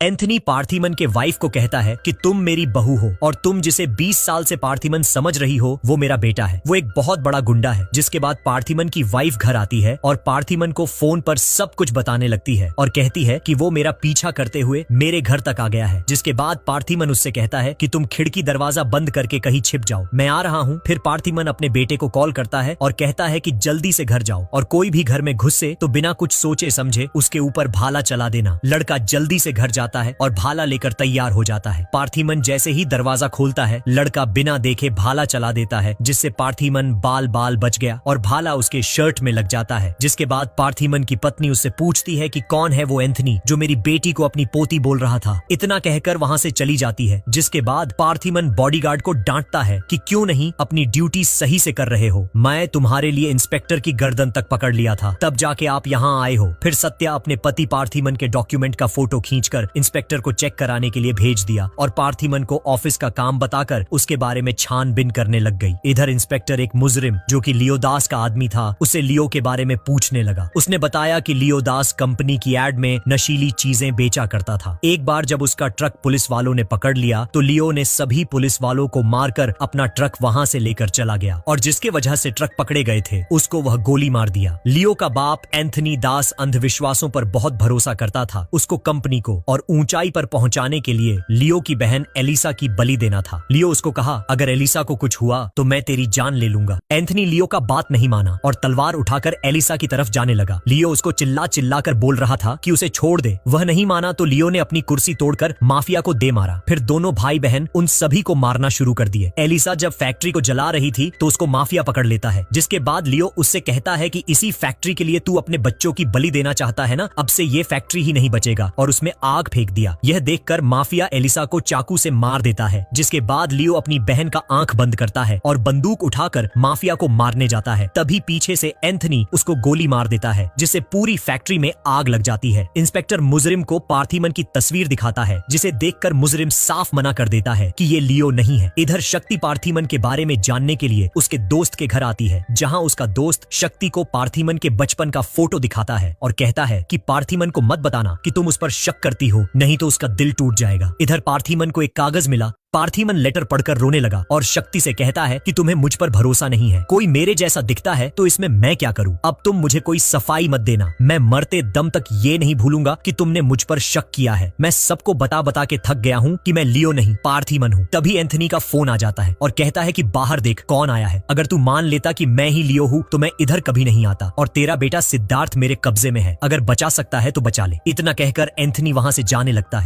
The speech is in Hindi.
एंथनी पार्थिमन के वाइफ को कहता है कि तुम मेरी बहू हो और तुम जिसे 20 साल से पार्थिमन समझ रही हो वो मेरा बेटा है। वो एक बहुत बड़ा गुंडा है। जिसके बाद पार्थिमन की वाइफ घर आती है और पार्थिमन को फोन पर सब कुछ बताने लगती है और कहती है कि वो मेरा पीछा करते हुए मेरे घर तक आ गया है। जिसके बाद पार्थिमन उससे कहता है कि तुम खिड़की दरवाजा बंद करके कहीं छिप जाओ, मैं आ रहा हूँ। फिर पार्थिमन अपने बेटे को कॉल करता है और कहता है कि जल्दी से घर जाओ और कोई भी घर में घुसे तो बिना कुछ सोचे समझे उसके ऊपर भाला चला देना। लड़का जल्दी से घर जाता है और भाला लेकर तैयार हो जाता है। पार्थिमन जैसे ही दरवाजा खोलता है लड़का बिना देखे भाला चला देता है, जिससे पार्थिमन बाल बाल बच गया और भाला उसके शर्ट में लग जाता है। जिसके बाद पार्थिमन की पत्नी उससे पूछती है कि कौन है वो एंथनी जो मेरी बेटी को अपनी पोती बोल रहा था। इतना कहकर वहां से चली जाती है। जिसके बाद पार्थिमन बॉडीगार्ड को डांटता है कि क्यों नहीं अपनी ड्यूटी सही से कर रहे हो। मैं तुम्हारे लिए इंस्पेक्टर की गर्दन तक पकड़ लिया था, तब जाके आप यहाँ आए हो। फिर सत्या अपने पति पार्थिमन के डॉक्यूमेंट का फोटो खींचकर इंस्पेक्टर को चेक कराने के लिए भेज दिया और पार्थिमन को ऑफिस का काम बताकर उसके बारे में छानबीन करने लग गई। इधर इंस्पेक्टर एक मुजरिम जो कि लियो दास का आदमी था उसे लियो के बारे में पूछने लगा। उसने बताया कि लियो दास कंपनी की एड में नशीली चीजें बेचा करता था। एक बार जब उसका ट्रक पुलिस वालों ने पकड़ लिया तो लियो ने सभी पुलिस वालों को मारकर अपना ट्रक वहां से लेकर चला गया और जिसके वजह से ट्रक पकड़े गए थे उसको वह गोली मार दिया। लियो का बाप एंथनी दास अंधविश्वासों पर बहुत भरोसा करता था। उसको कंपनी को और ऊंचाई पर पहुंचाने के लिए लियो की बहन एलिसा की बलि देना था। लियो उसको कहा, अगर एलिसा को कुछ हुआ तो मैं तेरी जान ले लूंगा। एंथनी लियो का बात नहीं माना और तलवार उठाकर एलिसा की तरफ जाने लगा। लियो उसको चिल्ला चिल्ला कर बोल रहा था कि उसे छोड़ दे। वह नहीं माना तो लियो ने अपनी कुर्सी तोड़कर माफिया को दे मारा। फिर दोनों भाई बहन उन सभी को मारना शुरू कर दिए। एलिसा जब फैक्ट्री को जला रही थी तो उसको माफिया पकड़ लेता है। जिसके बाद लियो उससे कहता है कि इसी फैक्ट्री के लिए तू अपने बच्चों की बलि देना चाहता है ना, अब से ये फैक्ट्री ही नहीं बचेगा और उसमें आग फेंक दिया। यह देखकर माफिया एलिसा को चाकू से मार देता है। जिसके बाद लियो अपनी बहन का आंख बंद करता है और बंदूक उठाकर माफिया को मारने जाता है। तभी पीछे से एंथनी उसको गोली मार देता है जिससे पूरी फैक्ट्री में आग लग जाती है। इंस्पेक्टर मुजरिम को पार्थिमन की तस्वीर दिखाता है जिसे देखकर मुजरिम साफ मना कर देता है कि ये लियो नहीं है। इधर शक्ति पार्थिमन के बारे में जानने के लिए उसके दोस्त के घर आती है, जहाँ उसका दोस्त शक्ति को पार्थिमन के बचपन का फोटो दिखाता है और कहता है कि पार्थिमन को मत बताना कि तुम उस पर शक करती हो, नहीं तो उसका दिल टूट जाएगा। इधर पार्थिमन को एक कागज मिला। पार्थिमन लेटर पढ़कर रोने लगा और शक्ति से कहता है कि तुम्हें मुझ पर भरोसा नहीं है, कोई मेरे जैसा दिखता है तो इसमें मैं क्या करूं। अब तुम मुझे कोई सफाई मत देना, मैं मरते दम तक ये नहीं भूलूंगा कि तुमने मुझ पर शक किया है। मैं सबको बता बता के थक गया हूँ कि मैं लियो नहीं पार्थिमन हूँ। तभी एंथनी का फोन आ जाता है और कहता है कि बाहर देख कौन आया है। अगर तू मान लेता कि मैं ही लियो हूँ तो मैं इधर कभी नहीं आता और तेरा बेटा सिद्धार्थ मेरे कब्जे में है, अगर बचा सकता है तो बचा ले। इतना कहकर एंथनी वहां से जाने लगता है।